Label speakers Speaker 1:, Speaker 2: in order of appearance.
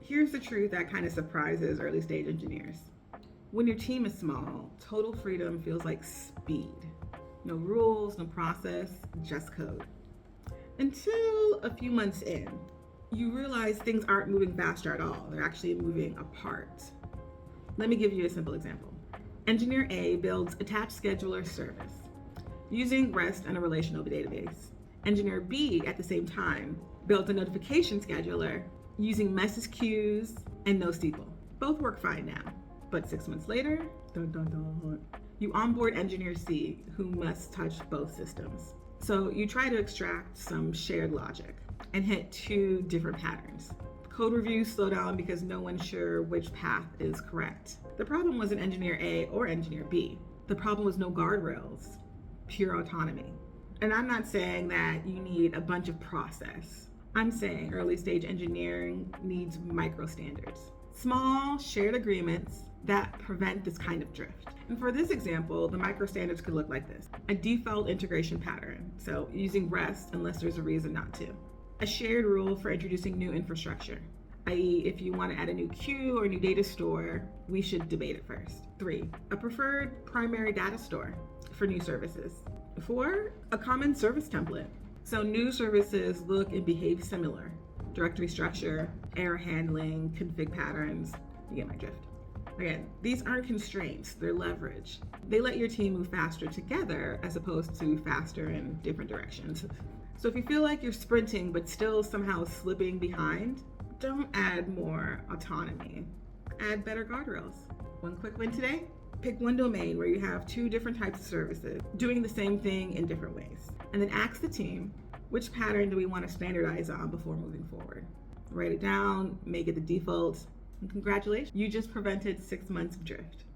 Speaker 1: Here's the truth that kind of surprises early stage engineers. When your team is small, total freedom feels like speed. No rules, no process, just code. Until a few months in, you realize things aren't moving faster at all. They're actually moving apart. Let me give you a simple example. Engineer A builds attached scheduler service using REST and a relational database. Engineer B, at the same time, builds a notification scheduler using message queues and NoSQL. Both work fine now, but 6 months later, dun, dun, dun, you onboard Engineer C, who must touch both systems. So you try to extract some shared logic and hit two different patterns. Code reviews slow down because no one's sure which path is correct. The problem wasn't Engineer A or Engineer B. The problem was no guardrails, pure autonomy. And I'm not saying that you need a bunch of process. I'm saying early stage engineering needs MicroStandards. Small shared agreements that prevent this kind of drift. And for this example, the MicroStandards could look like this. A default integration pattern, so using REST unless there's a reason not to. A shared rule for introducing new infrastructure, i.e. if you want to add a new queue or a new data store, we should debate it first. 3, a preferred primary data store for new services. 4, a common service template. So new services look and behave similar. Directory structure, error handling, config patterns, you get my drift. Again, these aren't constraints, they're leverage. They let your team move faster together as opposed to faster in different directions. So if you feel like you're sprinting but still somehow slipping behind, don't add more autonomy. Add better guardrails. One quick win today? Pick one domain where you have 2 different types of services doing the same thing in different ways. And then ask the team, which pattern do we want to standardize on before moving forward? Write it down, make it the default, and congratulations, you just prevented 6 months of drift.